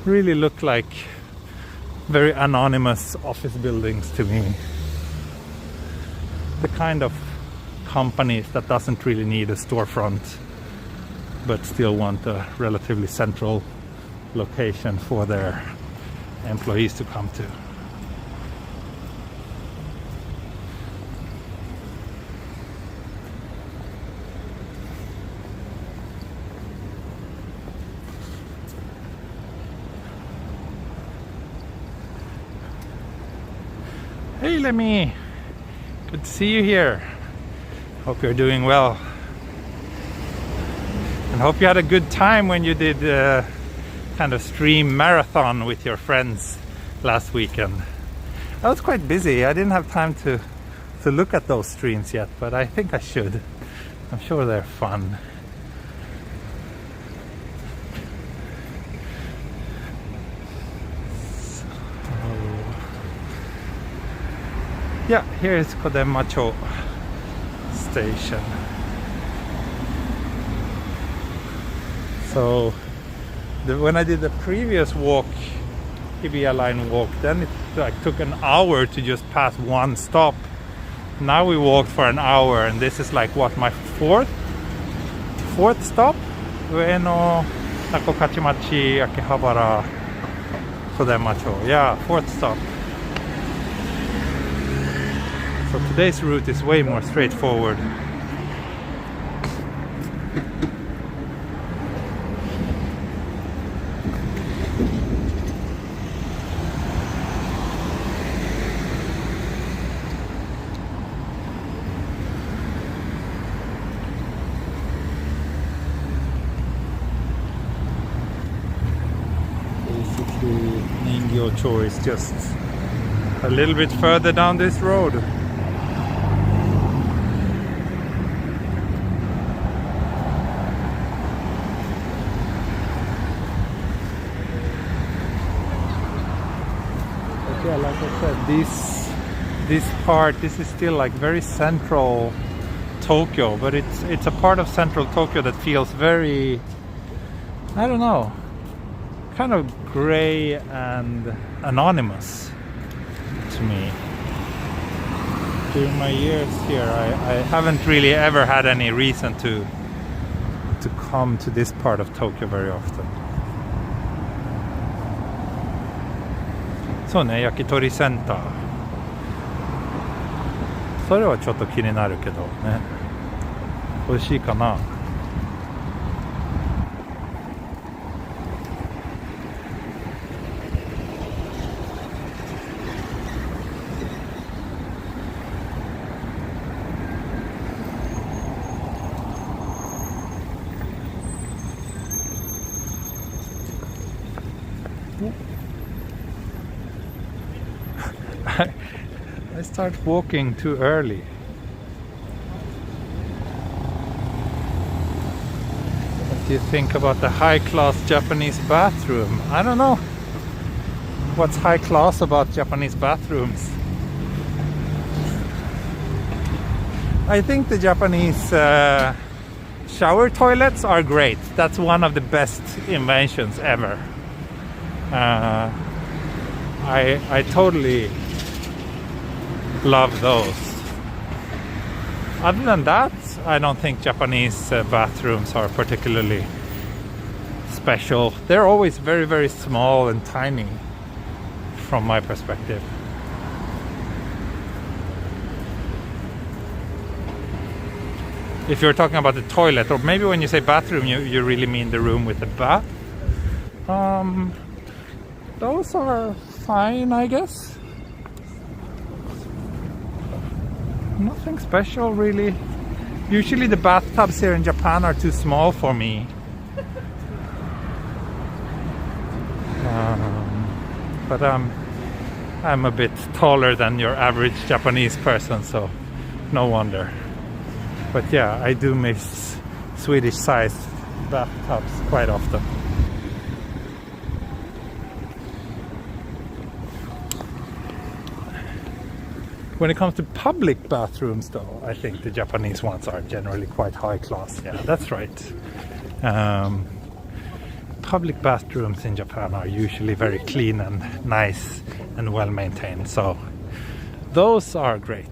really look like very anonymous office buildings to me. The kind of companies that doesn't really need a storefront but still want a relatively central location for their employees to come to. Hey Lemmy! Good to see you here. Hope you're doing well. And hope you had a good time when you did kind of stream marathon with your friends last weekend. I was quite busy. I didn't have time to look at those streams yet, but I think I should. I'm sure they're fun. Yeah, here is Kayabacho station. So when I did the previous walk, Hibiya line walk, then it took an hour to just pass one stop. Now we walked for an hour, and this is like what, my fourth stop? Ueno, Nakokachimachi, Akihabara, Kayabacho. Yeah, fourth stop. So today's route is way more straightforward. Basically, Ameyoko is just a little bit further down this road. Yeah, like I said, this part, this is still like very central Tokyo, but it's a part of central Tokyo that feels very, I don't know, kind of gray and anonymous to me. During my years here, I haven't really ever had any reason to come to this part of Tokyo very often. そうね、焼き鳥センター。それはちょっと気になるけどね。美味しいかな。I start walking too early. What do you think about the high-class Japanese bathroom? I don't know. What's high class about Japanese bathrooms? I think the Japanese shower toilets are great. That's one of the best inventions ever. I totally love those. Other than that, I don't think Japanese bathrooms are particularly special. They're always very, very small and tiny from my perspective. If you're talking about the toilet, or maybe when you say bathroom, you really mean the room with the bath. Those are fine, I guess. Nothing special, really. Usually the bathtubs here in Japan are too small for me. But I'm a bit taller than your average Japanese person, so no wonder. But yeah, I do miss Swedish-sized bathtubs quite often. When it comes to public bathrooms, though, I think the Japanese ones are generally quite high class. Yeah, that's right. Public bathrooms in Japan are usually very clean and nice and well maintained. So those are great.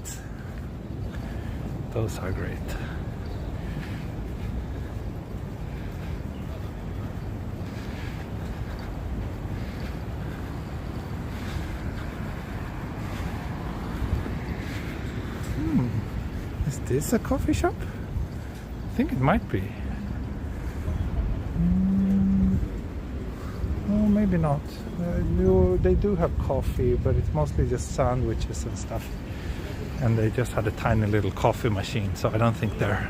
Those are great. Is this a coffee shop? I think it might be. Oh, maybe not. They do have coffee, but it's mostly just sandwiches and stuff. And they just had a tiny little coffee machine, so I don't think their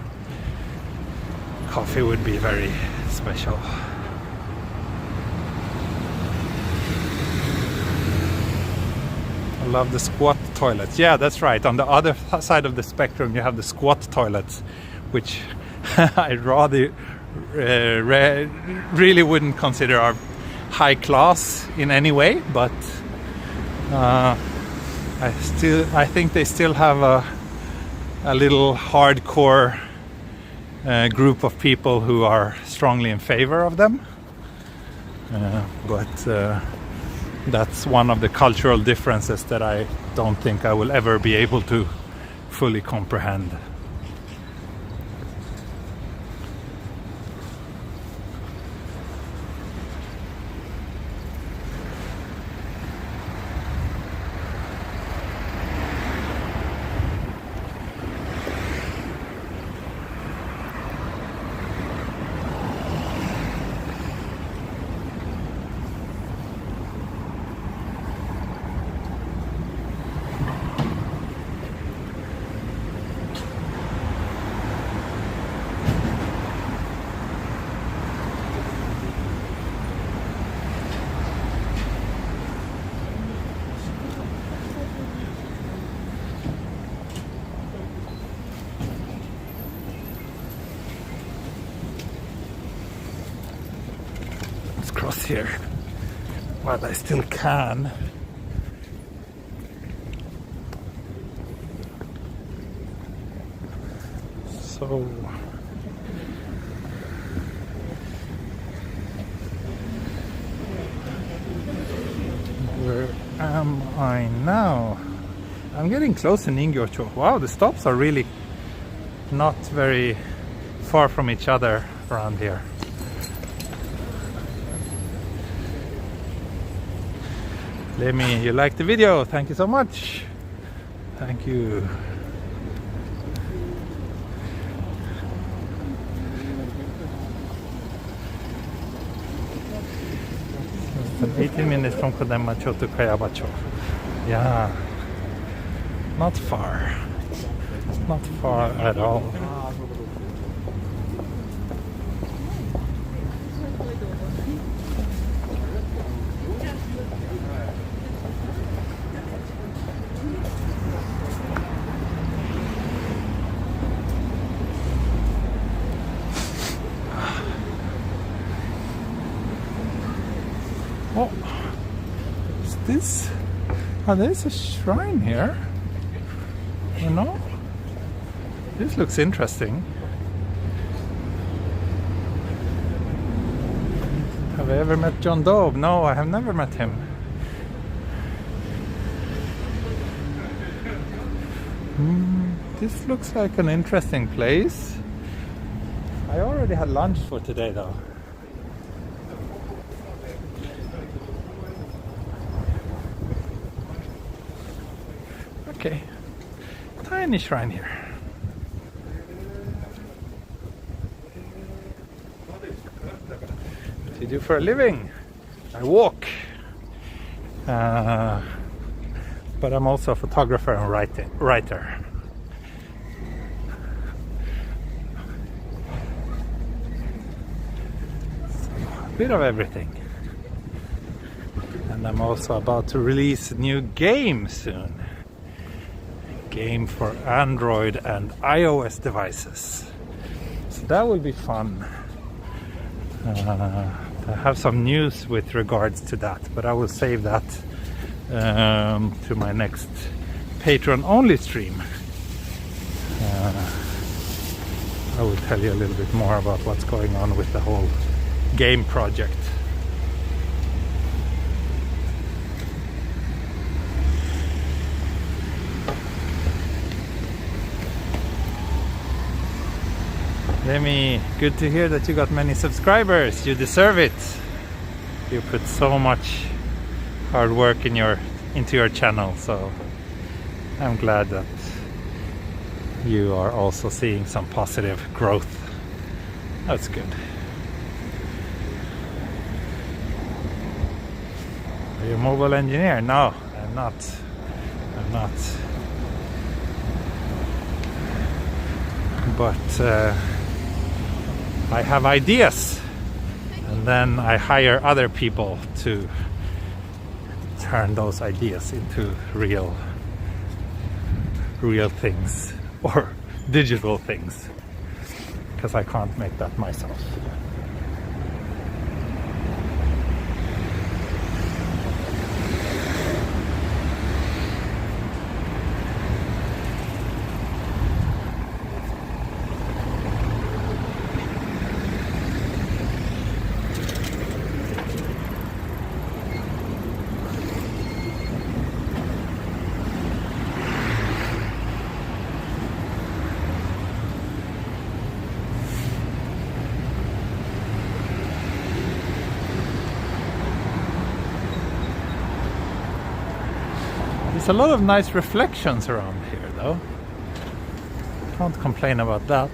coffee would be very special. I love the squat toilets. Yeah, that's right. On the other side of the spectrum, you have the squat toilets, which I rather really wouldn't consider our high class in any way, but I think they still have a little hardcore group of people who are strongly in favor of them. But that's one of the cultural differences that I don't think I will ever be able to fully comprehend. Cross here while I still can. So where am I now? I'm getting close to Ningyocho. Wow, the stops are really not very far from each other around here. Lemmy, you liked the video. Thank you so much. Thank you. It's 18 minutes from Kayabacho to Kayabacho. Yeah. Not far. Not far at all. Oh, is this? Oh, there's a shrine here. You know? This looks interesting. Have I ever met John Doe? No, I have never met him. This looks like an interesting place. I already had lunch for today though. Okay, tiny shrine here. What do you do for a living? I walk. But I'm also a photographer and writer. So, a bit of everything. And I'm also about to release a new game soon. game for Android and iOS devices. So that will be fun. I have some news with regards to that, but I will save that to my next Patreon only stream. I will tell you a little bit more about what's going on with the whole game project. Demi, good to hear that you got many subscribers. You deserve it. You put so much hard work into your channel, so I'm glad that you are also seeing some positive growth. That's good. Are you a mobile engineer? No, I'm not. But I have ideas, and then I hire other people to turn those ideas into real things, or digital things, because I can't make that myself. There's a lot of nice reflections around here, though. Can't complain about that.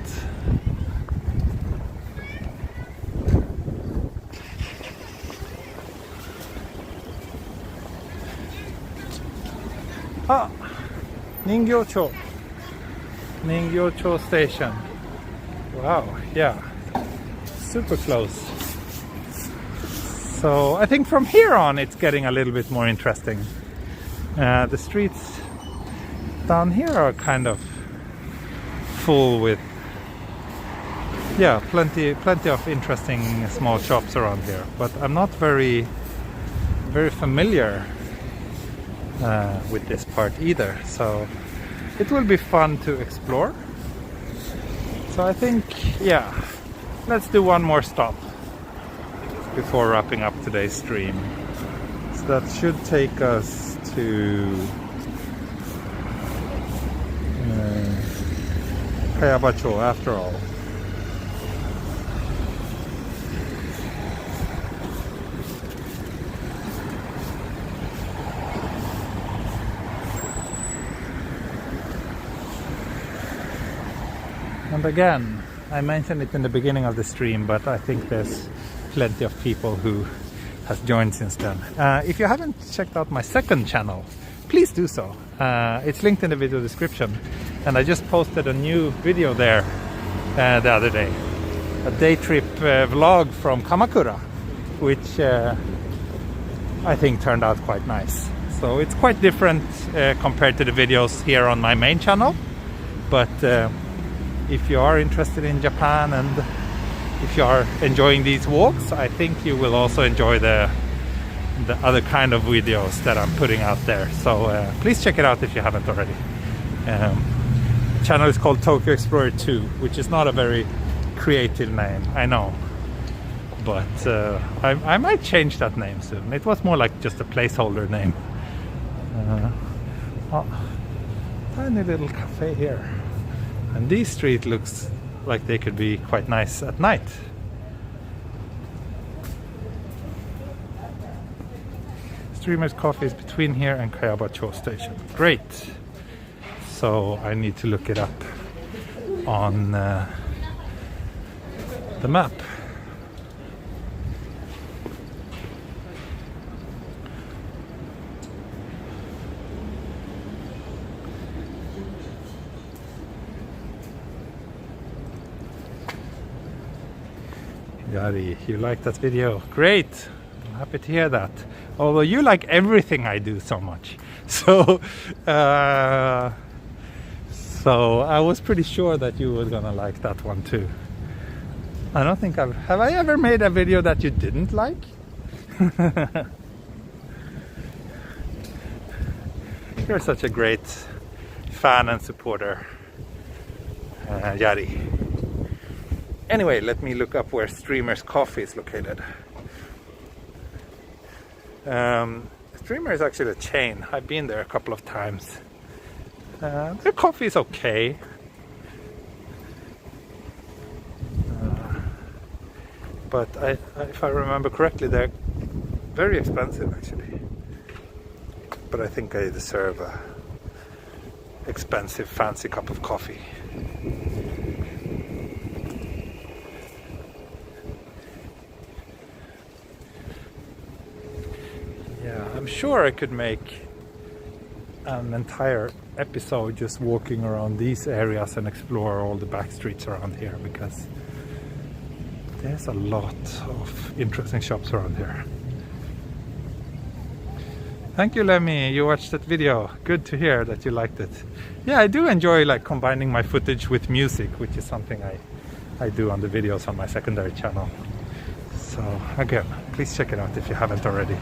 Ah, Ningyocho station. Wow, yeah, super close. So I think from here on it's getting a little bit more interesting. The streets down here are kind of full with, yeah, plenty of interesting small shops around here. But I'm not very familiar with this part either, so it will be fun to explore. So I think, yeah, let's do one more stop before wrapping up today's stream. So that should take us to Kayabacho after all. And again, I mentioned it in the beginning of the stream, but I think there's plenty of people who has joined since then. If you haven't checked out my second channel, please do so. It's linked in the video description, and I just posted a new video there the other day, a day trip vlog from Kamakura, which I think turned out quite nice. So it's quite different compared to the videos here on my main channel, but if you are interested in Japan and if you are enjoying these walks, I think you will also enjoy the other kind of videos that I'm putting out there. So please check it out if you haven't already. The channel is called Tokyo Explorer 2, which is not a very creative name, I know. But I might change that name soon. It was more like just a placeholder name. Oh, tiny little cafe here. And this street looks like they could be quite nice at night. Streamer's Coffee is between here and Kayabacho station. Great. So I need to look it up on the map. Yari, you like that video? Great! I'm happy to hear that. Although you like everything I do so much. So So I was pretty sure that you were gonna like that one too. I don't think have I ever made a video that you didn't like? You're such a great fan and supporter, Yari. Anyway, let me look up where Streamer's Coffee is located. Streamer is actually a chain. I've been there a couple of times. Their coffee is okay. But if I remember correctly, they're very expensive actually. But I think I deserve a expensive, fancy cup of coffee. Yeah, I'm sure I could make an entire episode just walking around these areas and explore all the back streets around here, because there's a lot of interesting shops around here. Thank you, Lemmy. You watched that video. Good to hear that you liked it. Yeah, I do enjoy like combining my footage with music, which is something I do on the videos on my secondary channel. So again, please check it out if you haven't already.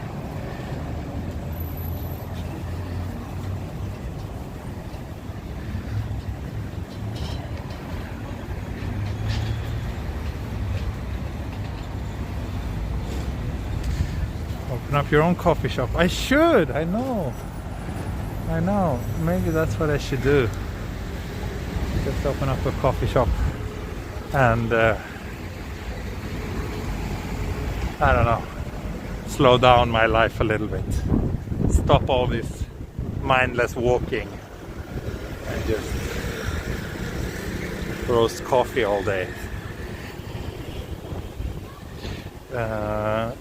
Open up your own coffee shop. I should. I know. Maybe that's what I should do. Just open up a coffee shop and I don't know, slow down my life a little bit. Stop all this mindless walking and just roast coffee all day.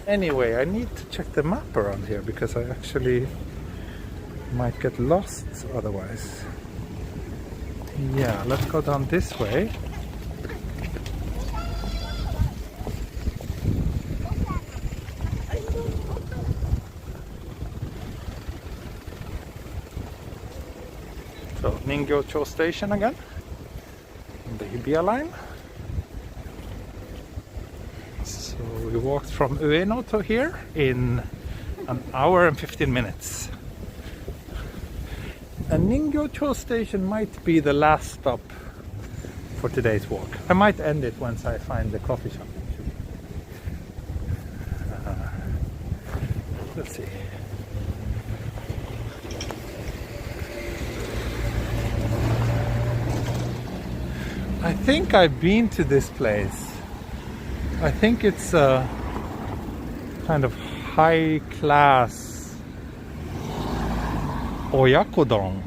Anyway, I need to check the map around here because I actually might get lost otherwise. Yeah, let's go down this way. So, Ningyo-cho station again, on the Hibiya line. So we walked from Ueno to here in an hour and 15 minutes. And Ningyo-cho station might be the last stop for today's walk. I might end it once I find the coffee shop. Let's see. I think I've been to this place. I think it's a kind of high-class oyakodon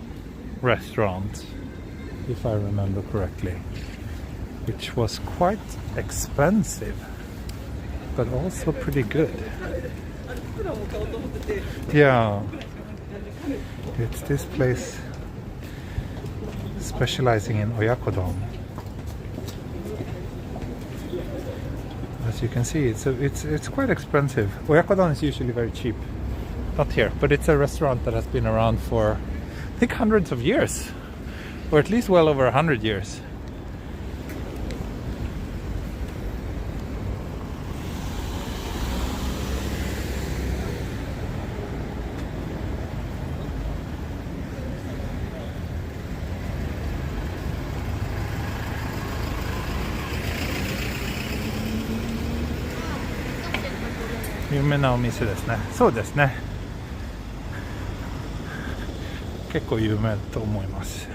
restaurant, if I remember correctly, which was quite expensive, but also pretty good. Yeah, it's this place specializing in oyakodon. As you can see, it's quite expensive. Oyakodon is usually very cheap. Not here, but it's a restaurant that has been around for, I think, hundreds of years, or at least well over 100 years. Yume na omise desu ne. Sou desu ne. 結構有名と思います。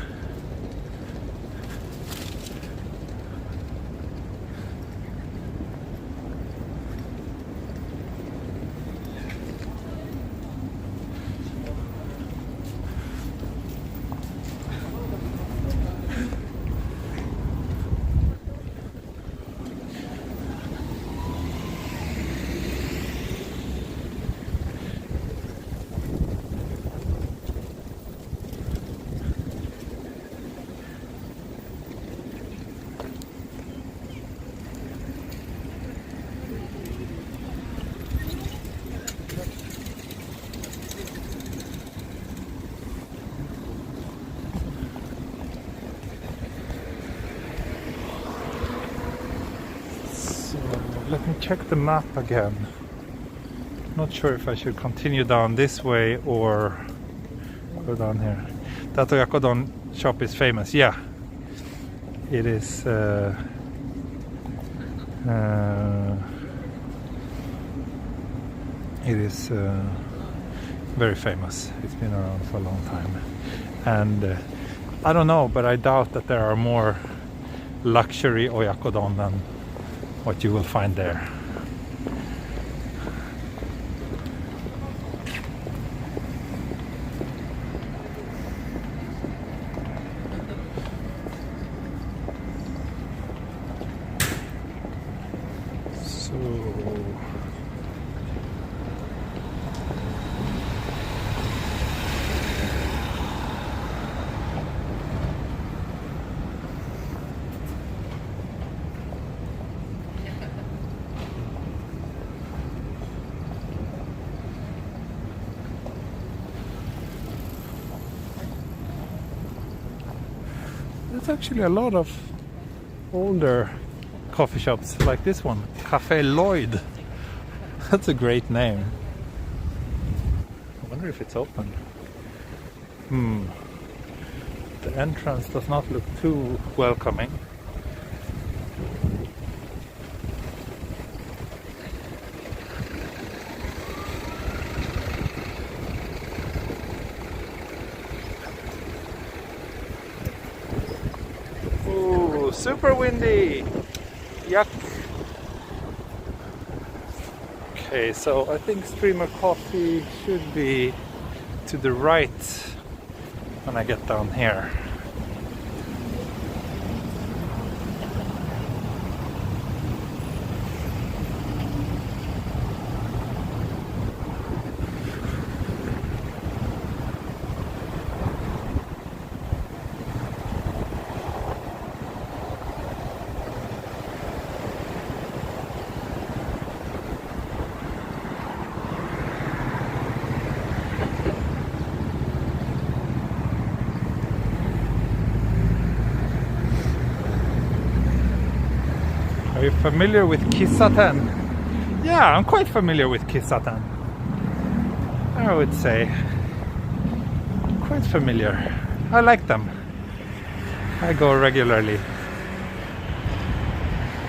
check the map again. Not sure if I should continue down this way or go down here. That Oyakodon shop is famous. Yeah, it is. It is very famous. It's been around for a long time, and I don't know, but I doubt that there are more luxury oyakodon than what you will find there. There's actually a lot of older coffee shops like this one, Cafe Lloyd. That's a great name. I wonder if it's open. The entrance does not look too welcoming. Ooh, super windy! Yuck! Okay, so I think Streamer Coffee should be to the right when I get down here. Are you familiar with Kisaten? Yeah, I'm quite familiar with Kisaten. I would say. Quite familiar. I like them. I go regularly.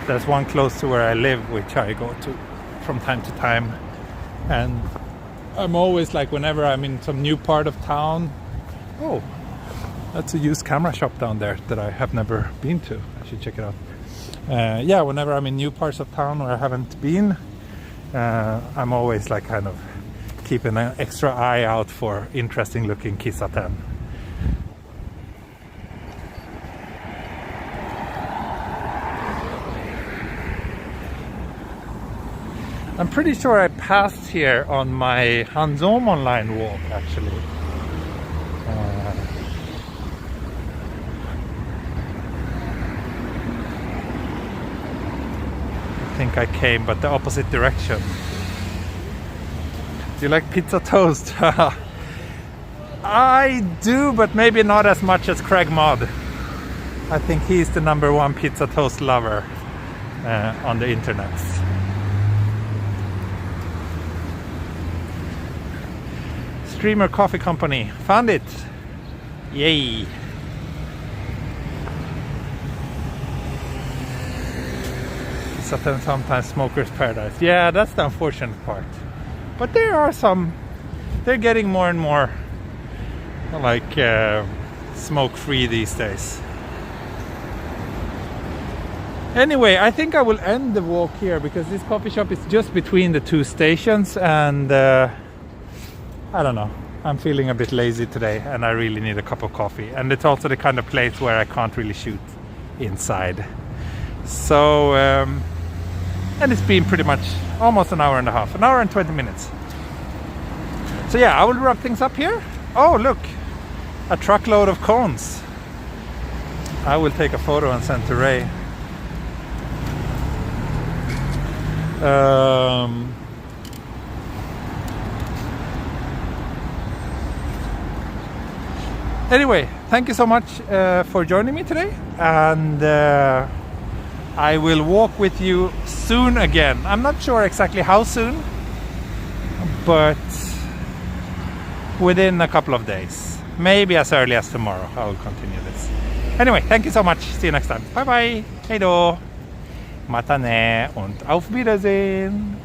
There's one close to where I live, which I go to from time to time. And I'm always like, whenever I'm in some new part of town, oh, that's a used camera shop down there that I have never been to. I should check it out. Yeah, whenever I'm in new parts of town where I haven't been, I'm always like kind of keeping an extra eye out for interesting looking Kisaten. I'm pretty sure I passed here on my Hanzom online walk actually. I think I came, but the opposite direction. Do you like pizza toast? I do, but maybe not as much as Craig Mod. I think he's the #1 pizza toast lover on the internet. Streamer Coffee Company. Found it! Yay! Sometimes Smoker's Paradise. Yeah, that's the unfortunate part. But there are some, they're getting more and more like smoke free these days. Anyway, I think I will end the walk here because this coffee shop is just between the two stations, and I don't know, I'm feeling a bit lazy today and I really need a cup of coffee, and it's also the kind of place where I can't really shoot inside. So and it's been pretty much almost an hour and a half, an hour and 20 minutes. So yeah, I will wrap things up here. Oh look, a truckload of cones. I will take a photo and send to Ray. Anyway, thank you so much for joining me today, and I will walk with you soon again. I'm not sure exactly how soon, but within a couple of days. Maybe as early as tomorrow I will continue this. Anyway, thank you so much. See you next time. Bye bye. Heido. Mata ne und auf Wiedersehen.